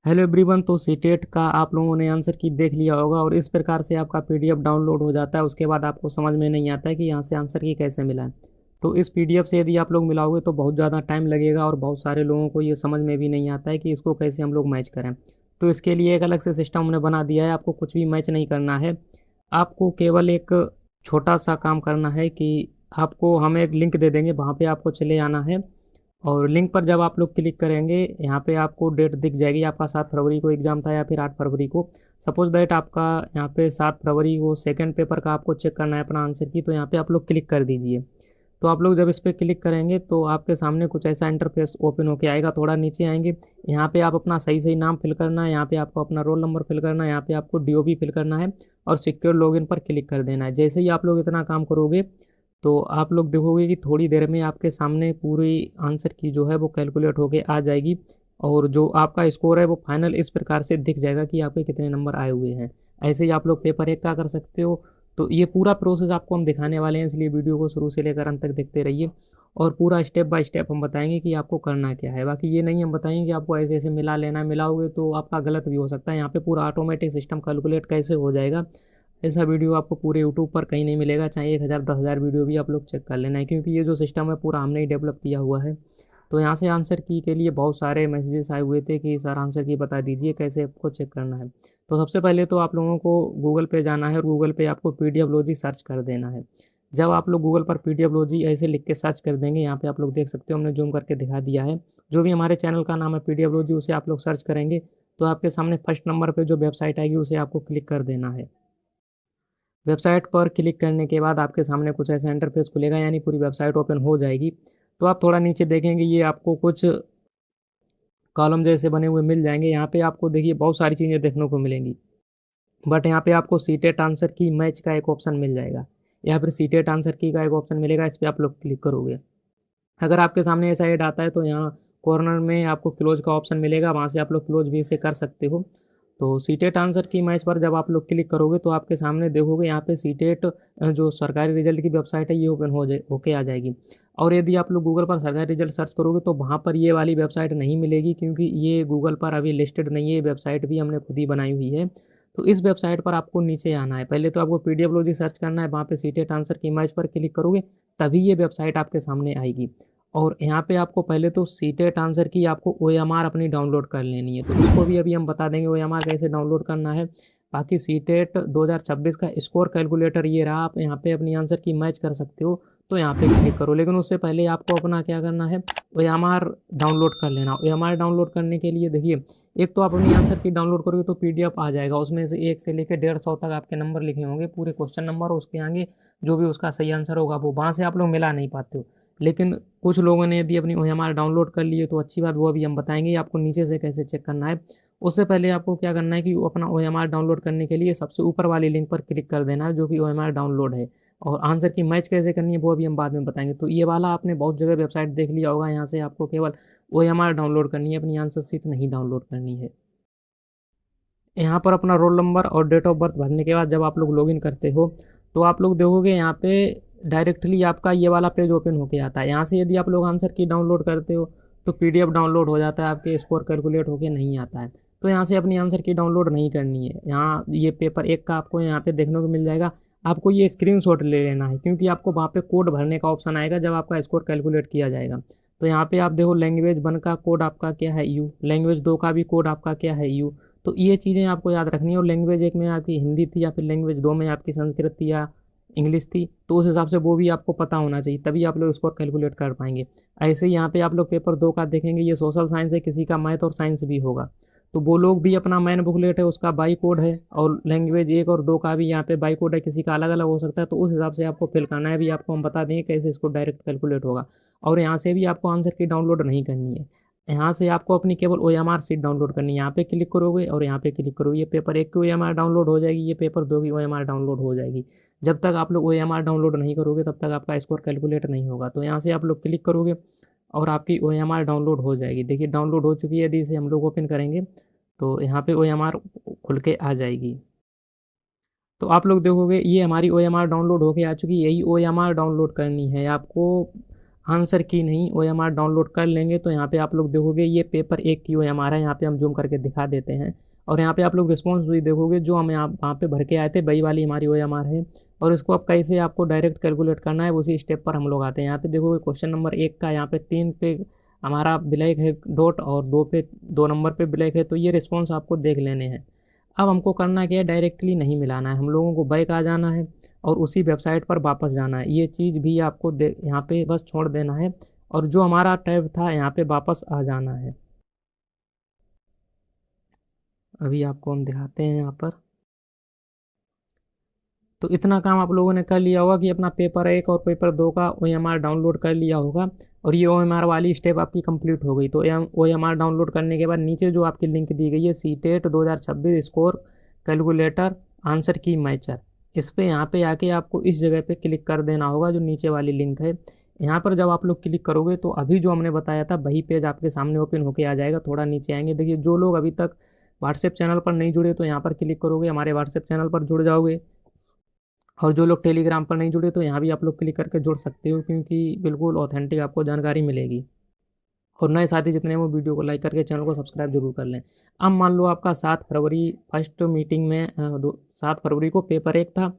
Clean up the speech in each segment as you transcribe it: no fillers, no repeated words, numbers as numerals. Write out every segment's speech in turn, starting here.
Hello everyone. तो CTET का आप लोगों ने आंसर की देख लिया होगा और इस प्रकार से आपका पीडीएफ डाउनलोड हो जाता है। उसके बाद आपको समझ में नहीं आता है कि यहाँ से आंसर की कैसे मिला है। तो इस पीडीएफ से यदि आप लोग मिलाओगे तो बहुत ज़्यादा टाइम लगेगा और बहुत सारे लोगों को ये समझ में भी नहीं आता है कि इसको कैसे हम लोग मैच करें। तो इसके लिए एक अलग से सिस्टम हमने बना दिया है। आपको कुछ भी मैच नहीं करना है। आपको केवल एक छोटा सा काम करना है कि आपको हम एक लिंक दे देंगे, वहाँ पे आपको चले आना है और लिंक पर जब आप लोग क्लिक करेंगे यहाँ पे आपको डेट दिख जाएगी। आपका 7 फरवरी को एग्ज़ाम था या फिर 8 फरवरी को। सपोज दैट आपका यहाँ पे 7 फरवरी को सेकंड पेपर का आपको चेक करना है अपना आंसर की, तो यहाँ पे आप लोग क्लिक कर दीजिए। तो आप लोग जब इस पर क्लिक करेंगे तो आपके सामने कुछ ऐसा इंटरफेस ओपन होके आएगा। थोड़ा नीचे आएंगे, यहाँ पे आप अपना सही सही नाम फिल करना है, यहाँ पे आपको अपना रोल नंबर फिल करना है, यहाँ पे आपको डीओबी फिल करना है और सिक्योर लॉगिन पर क्लिक कर देना है। जैसे ही आप लोग इतना काम करोगे तो आप लोग देखोगे कि थोड़ी देर में आपके सामने पूरी आंसर की जो है वो कैलकुलेट होके आ जाएगी और जो आपका स्कोर है वो फाइनल इस प्रकार से दिख जाएगा कि आपके कितने नंबर आए हुए हैं। ऐसे ही आप लोग पेपर एक का कर सकते हो। तो ये पूरा प्रोसेस आपको हम दिखाने वाले हैं, इसलिए वीडियो को शुरू से लेकर अंत तक देखते रहिए और पूरा स्टेप बाय स्टेप हम बताएंगे कि आपको करना क्या है। बाकी ये नहीं हम बताएंगे कि आपको ऐसे ऐसे मिला लेना है, मिलाओगे तो आपका गलत भी हो सकता है। यहाँ पे पूरा ऑटोमेटिक सिस्टम कैलकुलेट कैसे हो जाएगा, ऐसा वीडियो आपको पूरे यूट्यूब पर कहीं नहीं मिलेगा। चाहे 1,000 10,000 वीडियो भी आप लोग चेक कर लेना है, क्योंकि ये जो सिस्टम है पूरा हमने ही डेवलप किया हुआ है। तो यहाँ से आंसर की के लिए बहुत सारे मैसेजेस आए हुए थे कि सर आंसर की बता दीजिए कैसे आपको चेक करना है। तो सबसे पहले तो आप लोगों को गूगल पे जाना है और गूगल पे आपको पीडीएफलॉजी सर्च कर देना है। जब आप लोग गूगल पर पीडीएफलॉजी ऐसे लिख के सर्च कर देंगे, यहाँ पे आप लोग देख सकते हो हमने जूम करके दिखा दिया है। जो भी हमारे चैनल का नाम है पीडीएफलॉजी, उसे आप लोग सर्च करेंगे तो आपके सामने फर्स्ट नंबर पर जो वेबसाइट आएगी उसे आपको क्लिक कर देना है। वेबसाइट पर क्लिक करने के बाद आपके सामने कुछ ऐसा इंटरफेस खुलेगा, यानी पूरी वेबसाइट ओपन हो जाएगी। तो आप थोड़ा नीचे देखेंगे, ये आपको कुछ कॉलम जैसे बने हुए मिल जाएंगे। यहाँ पे आपको देखिए बहुत सारी चीज़ें देखने को मिलेंगी, बट यहाँ पे आपको सीटेट आंसर की मैच का एक ऑप्शन मिल जाएगा या फिर सीटेट आंसर की का एक ऑप्शन मिलेगा। इस पर आप लोग क्लिक करोगे, अगर आपके सामने ऐसा ऐड आता है तो यहाँ कॉर्नर में आपको क्लोज का ऑप्शन मिलेगा, वहाँ से आप लोग क्लोज भी इसे कर सकते हो। तो सीटेट आंसर की मैच पर जब आप लोग क्लिक करोगे तो आपके सामने देखोगे यहाँ पे सीटेट जो सरकारी रिजल्ट की वेबसाइट है ये ओपन हो जाए होके आ जाएगी। और यदि आप लोग गूगल पर सरकारी रिजल्ट सर्च करोगे तो वहाँ पर ये वाली वेबसाइट नहीं मिलेगी, क्योंकि ये गूगल पर अभी लिस्टेड नहीं है। ये वेबसाइट भी हमने खुद ही बनाई हुई है। तो इस वेबसाइट पर आपको नीचे आना है, पहले तो आपको पीडीएफलॉजी सर्च करना है, वहाँ पे सीटेट आंसर की मैच पर क्लिक करोगे तभी ये वेबसाइट आपके सामने आएगी। और यहाँ पे आपको पहले तो सीटेट आंसर की आपको ओएमआर अपनी डाउनलोड कर लेनी है, तो इसको भी अभी हम बता देंगे ओएमआर कैसे डाउनलोड करना है। बाकी सीटेट 2026 का स्कोर कैलकुलेटर ये रहा, आप यहाँ पे अपनी आंसर की मैच कर सकते हो। तो यहाँ पे क्लिक करो, लेकिन उससे पहले आपको अपना क्या करना है, ओएमआर डाउनलोड कर लेना। ओएमआर डाउनलोड करने के लिए देखिए, एक तो आप अपनी आंसर की डाउनलोड करोगे तो पीडीएफ आ जाएगा, उसमें से 1 से लेकर 150 तक आपके नंबर लिखे होंगे, पूरे क्वेश्चन नंबर, उसके आगे जो भी उसका सही आंसर होगा वो वहाँ से आप लोग मिला नहीं पाते हो। लेकिन कुछ लोगों ने यदि अपनी ओएमआर डाउनलोड कर ली है तो अच्छी बात, वो अभी हम बताएंगे आपको नीचे से कैसे चेक करना है। उससे पहले आपको क्या करना है कि अपना ओएमआर डाउनलोड करने के लिए सबसे ऊपर वाली लिंक पर क्लिक कर देना है जो कि ओएमआर डाउनलोड है। और आंसर की मैच कैसे करनी है वो अभी हम बाद में बताएंगे। तो ये वाला आपने बहुत जगह वेबसाइट देख लिया होगा, यहाँ से आपको केवल ओएमआर डाउनलोड करनी है, अपनी आंसर शीट नहीं डाउनलोड करनी है। यहाँ पर अपना रोल नंबर और डेट ऑफ बर्थ भरने के बाद जब आप लोग लॉगिन करते हो तो आप लोग देखोगे यहाँ पे डायरेक्टली आपका ये वाला पेज ओपन होके आता है। यहाँ से यदि आप लोग आंसर की डाउनलोड करते हो तो पीडीएफ डाउनलोड हो जाता है, आपके स्कोर कैलकुलेट होके नहीं आता है। तो यहाँ से अपनी आंसर की डाउनलोड नहीं करनी है। यहाँ ये पेपर एक का आपको यहाँ पे देखने को मिल जाएगा। आपको ये स्क्रीनशॉट ले लेना है, क्योंकि आपको वहाँ पे कोड भरने का ऑप्शन आएगा जब आपका स्कोर कैलकुलेट किया जाएगा। तो यहाँ पे आप देखो, लैंग्वेज 1 का कोड आपका क्या है यू, लैंग्वेज 2 का भी कोड आपका क्या है यू। तो ये चीज़ें आपको याद रखनी है। और लैंग्वेज 1 में आपकी हिंदी थी या फिर लैंग्वेज 2 में आपकी संस्कृत थी या इंग्लिश थी, तो उस हिसाब से वो भी आपको पता होना चाहिए, तभी आप लोग स्कोर कैलकुलेट कर पाएंगे। ऐसे ही यहाँ पे आप लोग पेपर 2 का देखेंगे, ये सोशल साइंस है, किसी का मैथ और साइंस भी होगा। तो वो लोग भी अपना मैन बुकलेट है उसका बाई कोड है, और लैंग्वेज 1 और 2 का भी यहाँ पे बाई कोड है, किसी का अलग अलग हो सकता है। तो उस हिसाब से आपको फिल करना है, भी आपको हम बता देंगे कैसे इसको डायरेक्ट कैलकुलेट होगा। और यहाँ से भी आपको आंसर की डाउनलोड नहीं करनी है, यहाँ से आपको अपनी केवल ओएमआर सीट डाउनलोड करनी है। यहाँ पे क्लिक करोगे और यहाँ पे क्लिक करोगे, ये पेपर 1 की ओएमआर डाउनलोड हो जाएगी, ये पेपर 2 की ओएमआर डाउनलोड हो जाएगी। जब तक आप लोग ओएमआर डाउनलोड नहीं करोगे तब तक आपका स्कोर कैलकुलेट नहीं होगा। तो यहाँ से आप लोग क्लिक करोगे और आपकी ओएमआर डाउनलोड हो जाएगी। देखिए डाउनलोड हो चुकी है, यदि इसे हम लोग ओपन करेंगे तो यहाँ पे ओएमआर खुल के आ जाएगी। तो आप लोग देखोगे ये हमारी ओएमआर डाउनलोड होके आ चुकी है। यही ओएमआर डाउनलोड करनी है आपको आंसर की नहीं OMR डाउनलोड कर लेंगे तो यहाँ पे आप लोग देखोगे ये पेपर 1 की OMR है। यहाँ पे हम जूम करके दिखा देते हैं और यहाँ पे आप लोग रिस्पॉन्स भी देखोगे जो हम यहाँ वहाँ पे भर के आए थे वही वाली हमारी OMR है। और इसको अब कैसे आपको डायरेक्ट कैलकुलेट करना है उसी स्टेप पर हम लोग आते हैं। यहाँ पे देखोगे क्वेश्चन नंबर 1 का यहाँ पे 3 पे हमारा ब्लैक है डॉट और 2 नंबर पे ब्लैक है, तो ये रिस्पॉन्स आपको देख लेने हैं। अब हमको करना क्या है, डायरेक्टली नहीं मिलाना है, हम लोगों को बैक आ जाना है और उसी वेबसाइट पर वापस जाना है। ये चीज़ भी आपको यहाँ पे बस छोड़ देना है और जो हमारा टैब था यहाँ पे वापस आ जाना है। अभी आपको हम दिखाते हैं यहाँ पर। तो इतना काम आप लोगों ने कर लिया होगा कि अपना पेपर 1 और पेपर 2 का OMR डाउनलोड कर लिया होगा और ये OMR वाली स्टेप आपकी कंप्लीट हो गई। तो OMR डाउनलोड करने के बाद नीचे जो आपकी लिंक दी गई है CTET 2026 स्कोर कैलकुलेटर आंसर की मैचर, इस पर यहाँ पे आके आपको इस जगह पे क्लिक कर देना होगा जो नीचे वाली लिंक है। यहाँ पर जब आप लोग क्लिक करोगे तो अभी जो हमने बताया था वही पेज आपके सामने ओपन होके आ जाएगा। थोड़ा नीचे आएंगे, देखिए जो लोग अभी तक व्हाट्सएप चैनल पर नहीं जुड़े तो यहाँ पर क्लिक करोगे, हमारे व्हाट्सएप चैनल पर जुड़ जाओगे। और जो लोग टेलीग्राम पर नहीं जुड़े तो यहाँ भी आप लोग क्लिक करके जुड़ सकते हो, क्योंकि बिल्कुल ऑथेंटिक आपको जानकारी मिलेगी। और नए साथी जितने वो वीडियो को लाइक करके चैनल को सब्सक्राइब जरूर कर लें। अब मान लो आपका 7 फरवरी फर्स्ट मीटिंग में 7 फरवरी को पेपर 1 था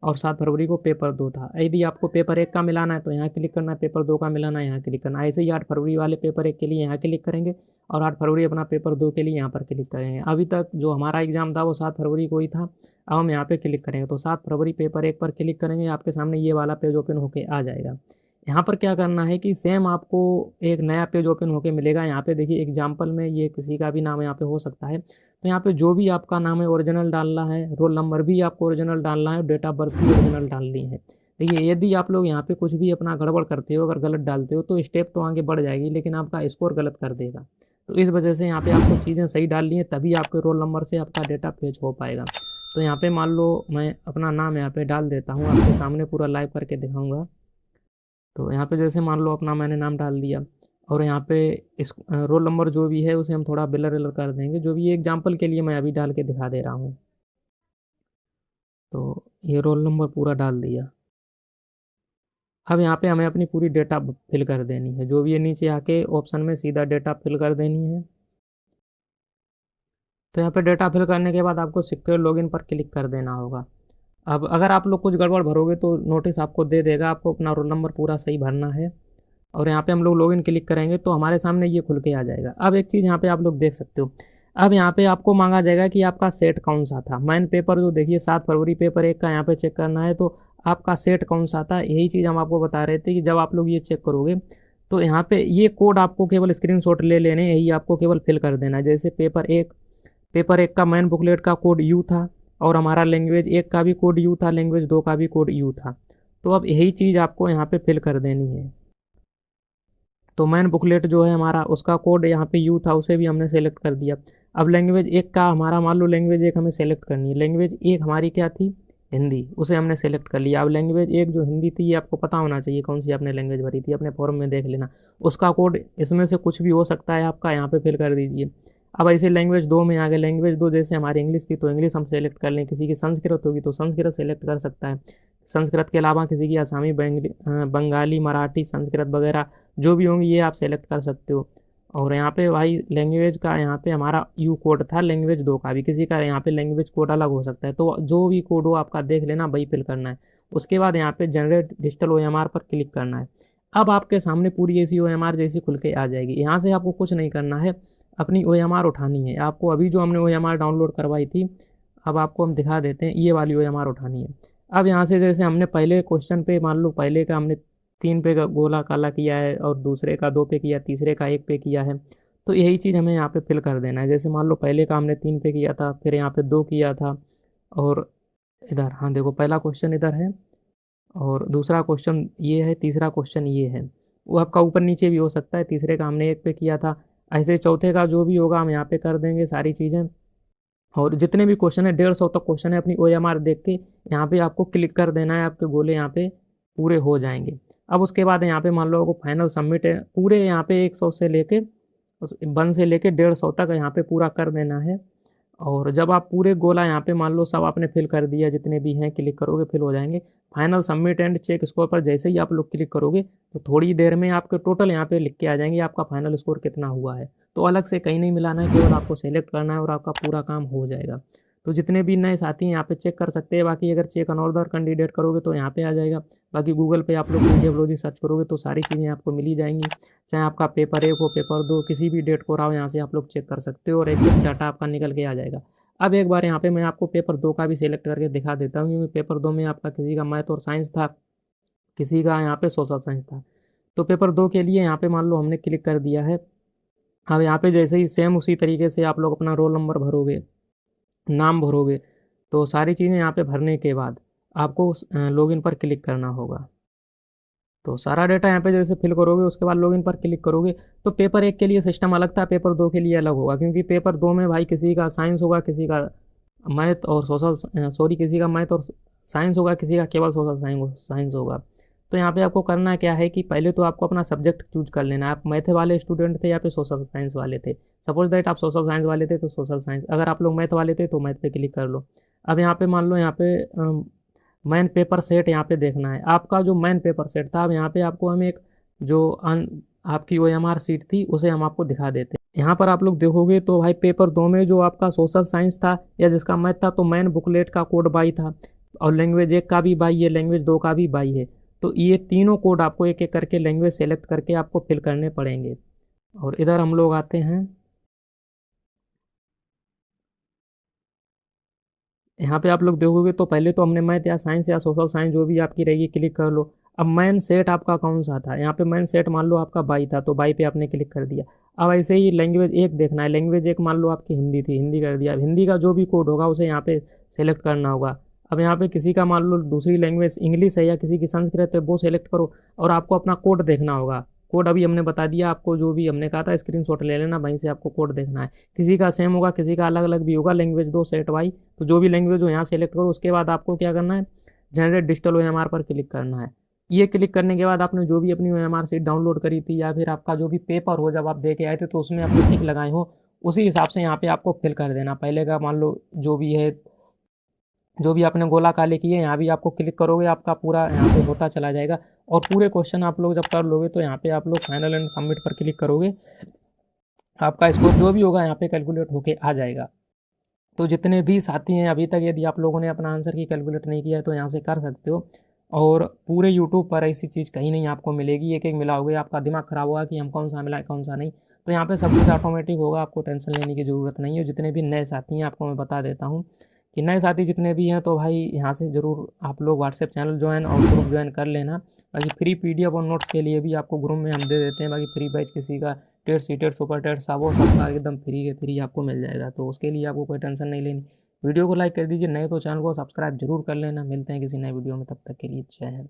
और 7 फरवरी को पेपर 2 था। यदि आपको पेपर 1 का मिलाना है तो यहाँ क्लिक करना है, पेपर 2 का मिलाना है यहाँ क्लिक करना है। ऐसे ही 8 फरवरी वाले पेपर 1 के लिए यहाँ क्लिक करेंगे और 8 फरवरी अपना पेपर 2 के लिए यहाँ पर क्लिक करेंगे। अभी तक जो हमारा एग्ज़ाम था वो 7 फरवरी को ही था। अब हम यहाँ पे क्लिक करेंगे तो 7 फरवरी पेपर 1 पर क्लिक करेंगे, आपके सामने ये वाला पेज ओपन होके आ जाएगा। यहाँ पर क्या करना है कि सेम आपको एक नया पेज ओपन होके मिलेगा। यहाँ पे देखिए एग्जाम्पल में ये किसी का भी नाम यहाँ पे हो सकता है, तो यहाँ पे जो भी आपका नाम है ओरिजिनल डालना है, रोल नंबर भी आपको ओरिजिनल डालना है, डेट ऑफ बर्थ भी ओरिजिनल डालनी है। देखिए यदि आप लोग यहाँ पे कुछ भी अपना गड़बड़ करते हो, अगर गलत डालते हो तो स्टेप तो आगे बढ़ जाएगी लेकिन आपका स्कोर गलत कर देगा। तो इस वजह से यहाँ पे आपको चीज़ें सही डालनी है, तभी आपके रोल नंबर से आपका डेटा पेज हो पाएगा। तो यहाँ पे मान लो मैं अपना नाम यहाँ पे डाल देता हूँ, आपके सामने पूरा लाइव करके दिखाऊंगा। तो यहाँ पे जैसे मान लो अपना मैंने नाम डाल दिया और यहाँ पे इस रोल नंबर जो भी है उसे हम थोड़ा ब्लर व्लर कर देंगे, जो भी एग्जांपल के लिए मैं अभी डाल के दिखा दे रहा हूँ। तो ये रोल नंबर पूरा डाल दिया। अब यहाँ पे हमें अपनी पूरी डेटा फिल कर देनी है, जो भी है नीचे आके ऑप्शन में सीधा डेटा फिल कर देनी है। तो यहाँ पे डेटा फिल करने के बाद आपको सिक्योर लॉगिन पर क्लिक कर देना होगा। अब अगर आप लोग कुछ गड़बड़ भरोगे तो नोटिस आपको दे देगा, आपको अपना रोल नंबर पूरा सही भरना है। और यहाँ पे हम लोग लॉगिन क्लिक करेंगे तो हमारे सामने ये खुल के आ जाएगा। अब एक चीज़ यहाँ पे आप लोग देख सकते हो, अब यहाँ पे आपको मांगा जाएगा कि आपका सेट कौन सा था। मैन पेपर जो देखिए 7 फरवरी पेपर 1 का यहाँ पे चेक करना है, तो आपका सेट कौन सा था, यही चीज़ हम आपको बता रहे थे कि जब आप लोग ये चेक करोगे तो यहाँ पे ये कोड आपको केवल स्क्रीनशॉट ले लेने, यही आपको केवल फिल कर देना है। जैसे पेपर 1 का मैन बुकलेट का कोड यू था और हमारा लैंग्वेज 1 का भी कोड यू था, लैंग्वेज 2 का भी कोड यू था। तो अब यही चीज़ आपको यहाँ पे फिल कर देनी है। तो मैन बुकलेट जो है हमारा उसका कोड यहाँ पे यू था, उसे भी हमने सेलेक्ट कर दिया। अब लैंग्वेज 1 का हमारा मान लो लैंग्वेज 1 हमें सेलेक्ट करनी है। लैंग्वेज 1 हमारी क्या थी, हिंदी, उसे हमने सेलेक्ट कर लिया। अब लैंग्वेज 1 जो हिंदी थी ये आपको पता होना चाहिए कौन सी आपने लैंग्वेज भरी थी, अपने फॉर्म में देख लेना। उसका कोड इसमें से कुछ भी हो सकता है आपका, यहाँ पे फिल कर दीजिए। अब ऐसे लैंग्वेज 2 में आ गए, लैंग्वेज 2 जैसे हमारी इंग्लिश थी तो इंग्लिश हम सेलेक्ट कर लें, किसी की संस्कृत होगी तो संस्कृत सेलेक्ट कर सकता है। संस्कृत के अलावा किसी की आसामी, बंगाली, मराठी, संस्कृत वगैरह जो भी होंगी ये आप सेलेक्ट कर सकते हो। और यहाँ पे भाई लैंग्वेज का यहाँ पे हमारा यू कोड था, लैंग्वेज 2 का भी, किसी का यहाँ पे लैंग्वेज कोड अलग हो सकता है, तो जो भी कोड हो आपका देख लेना, वही फिल करना है। उसके बाद यहाँ पे जनरेट डिजिटल OMR पर क्लिक करना है। अब आपके सामने पूरी ऐसी OMR जैसी खुल के आ जाएगी। यहाँ से आपको कुछ नहीं करना है, अपनी OMR उठानी है आपको। अभी जो हमने OMR डाउनलोड करवाई थी, अब आपको हम दिखा देते हैं, ये वाली OMR उठानी है। अब यहाँ से जैसे हमने पहले क्वेश्चन पे मान लो पहले का हमने 3 पे का गोला काला किया है और दूसरे का 2 पे किया, तीसरे का 1 पे किया है, तो यही चीज़ हमें यहाँ पे फिल कर देना है। जैसे मान लो पहले का हमने 3 पे किया था, फिर यहाँ पे 2 किया था और इधर, हाँ देखो पहला क्वेश्चन इधर है और दूसरा क्वेश्चन ये है, तीसरा क्वेश्चन ये है। वो आपका ऊपर नीचे भी हो सकता है, तीसरे का हमने 1 पे किया था, ऐसे चौथे का जो भी होगा हम यहाँ पे कर देंगे सारी चीज़ें। और जितने भी क्वेश्चन है 150 तक क्वेश्चन है, अपनी OMR देख के यहाँ पे आपको क्लिक कर देना है, आपके गोले यहाँ पे पूरे हो जाएंगे। अब उसके बाद यहाँ पे मान लो आपको फाइनल सबमिट है, पूरे यहाँ पे 100 से लेके 1 से लेके 150 तक यहाँ पे पूरा कर देना है। और जब आप पूरे गोला यहाँ पे मान लो सब आपने फिल कर दिया, जितने भी हैं क्लिक करोगे फिल हो जाएंगे। Final submit and check score पर जैसे ही आप लोग क्लिक करोगे तो थोड़ी देर में आपके टोटल यहाँ पे लिख के आ जाएंगे आपका फाइनल स्कोर कितना हुआ है। तो अलग से कहीं नहीं मिलाना है, केवल आपको सेलेक्ट करना है और आपका पूरा काम हो जाएगा। तो जितने भी नए साथी हैं यहाँ पे चेक कर सकते हैं। बाकी अगर चेक अनदर कैंडिडेट करोगे तो यहाँ पे आ जाएगा। बाकी गूगल पे आप लोग पीडीएफलॉजी सर्च करोगे तो सारी चीज़ें आपको मिल ही जाएंगी। चाहे आपका पेपर 1 हो, पेपर 2, किसी भी डेट को रहा हो, यहाँ से आप लोग चेक कर सकते हो और एक डाटा आपका निकल के आ जाएगा। अब एक बार यहाँ पे मैं आपको पेपर 2 का भी सिलेक्ट करके दिखा देता हूँ, क्योंकि पेपर 2 में आपका किसी का मैथ और साइंस था, किसी का यहाँ पे सोशल साइंस था। तो पेपर 2 के लिए यहाँ पे मान लो हमने क्लिक कर दिया है। अब यहाँ पे जैसे ही सेम उसी तरीके से आप लोग अपना रोल नंबर भरोगे, नाम भरोगे। तो सारी चीज़ें यहाँ पे भरने के बाद आपको लॉगिन पर क्लिक करना होगा। तो सारा डेटा यहाँ पे जैसे फिल करोगे उसके बाद लॉगिन पर क्लिक करोगे। तो पेपर 1 के लिए सिस्टम अलग था, पेपर 2 के लिए अलग होगा, क्योंकि पेपर 2 में भाई किसी का साइंस होगा, किसी का मैथ और किसी का मैथ और साइंस होगा, किसी का केवल सोशल साइंस होगा। तो यहाँ पे आपको करना क्या है कि पहले तो आपको अपना सब्जेक्ट चूज कर लेना है, आप मैथ वाले स्टूडेंट थे या फिर सोशल साइंस वाले थे। सपोज दैट आप सोशल साइंस वाले थे तो सोशल साइंस, अगर आप लोग मैथ वाले थे तो मैथ पे क्लिक कर लो। अब यहाँ पे मान लो यहाँ पे मैन पेपर सेट यहाँ पे देखना है, आपका जो मैन पेपर सेट था। अब यहाँ पे आपको हम एक जो आपकी OMR सीट थी उसे हम आपको दिखा देते हैं। यहाँ पर आप लोग देखोगे तो भाई पेपर 2 में जो आपका सोशल साइंस था या जिसका मैथ था, तो मैन बुकलेट का कोड बाई था और लैंग्वेज 1 का भी बाई है, लैंग्वेज 2 का भी बाई है। तो ये तीनों कोड आपको एक एक करके लैंग्वेज सेलेक्ट करके आपको फिल करने पड़ेंगे। और इधर हम लोग आते हैं, यहाँ पे आप लोग देखोगे तो पहले तो हमने मैथ या साइंस या सोशल साइंस जो भी आपकी रहेगी क्लिक कर लो। अब मैन सेट आपका कौन सा था, यहाँ पे मैन सेट मान लो आपका बाई था तो बाई पे आपने क्लिक कर दिया। अब ऐसे ही लैंग्वेज 1 देखना है, लैंग्वेज 1 मान लो आपकी हिंदी थी, हिंदी कर दिया। अब हिंदी का जो भी कोड होगा उसे यहाँ पे सेलेक्ट करना होगा। अब यहाँ पे किसी का मान लो दूसरी लैंग्वेज इंग्लिश है या किसी की संस्कृत है, वो सेलेक्ट करो और आपको अपना कोड देखना होगा। कोड अभी हमने बता दिया आपको, जो भी हमने कहा था स्क्रीनशॉट ले लेना, वहीं से आपको कोड देखना है। किसी का सेम होगा, किसी का अलग अलग भी होगा, लैंग्वेज 2 सेट वाई। तो जो भी लैंग्वेज हो यहाँ सेलेक्ट करो, उसके बाद आपको क्या करना है, जनरेट डिजिटल OMR पर क्लिक करना है। ये क्लिक करने के बाद आपने जो भी अपनी OMR सीट डाउनलोड करी थी या फिर आपका जो भी पेपर हो जब आप दे के आए थे तो उसमें आपने टिक लगाए हो, उसी हिसाब से यहाँ पे आपको फिल कर देना। पहले का मान लो जो भी है, जो भी आपने गोला काले किए, यहाँ भी आपको क्लिक करोगे आपका पूरा यहाँ पे होता चला जाएगा। और पूरे क्वेश्चन आप लोग जब कर लोगे तो यहाँ पे आप लोग फाइनल एंड सबमिट पर क्लिक करोगे, आपका स्कोर जो भी होगा यहाँ पे कैलकुलेट होके आ जाएगा। तो जितने भी साथी हैं अभी तक, यदि आप लोगों ने अपना आंसर की कैलकुलेट नहीं किया है तो यहाँ से कर सकते हो। और पूरे यूट्यूब पर ऐसी चीज़ कहीं नहीं आपको मिलेगी, एक एक मिलाओगे आपका दिमाग ख़राब होगा कि हम कौन सा मिलाएं कौन सा नहीं। तो यहाँ पे सब कुछ ऑटोमेटिक होगा, आपको टेंशन लेने की ज़रूरत नहीं है। जितने भी नए साथी हैं आपको मैं बता देता हूँ कि नए साथी जितने भी हैं तो भाई यहाँ से ज़रूर आप लोग व्हाट्सएप चैनल ज्वाइन और ग्रुप ज्वाइन कर लेना। बाकी फ्री PDF और नोट्स के लिए भी आपको ग्रुप में हम दे देते हैं। बाकी फ्री बैच किसी का TET C TET super TET सा वो सबका एकदम फ्री है, फ्री आपको मिल जाएगा। तो उसके लिए आपको कोई टेंशन नहीं लेनी। वीडियो को लाइक कर दीजिए, नए तो चैनल को सब्सक्राइब जरूर कर लेना। मिलते हैं किसी नए वीडियो में, तब तक के लिए जय हिंद।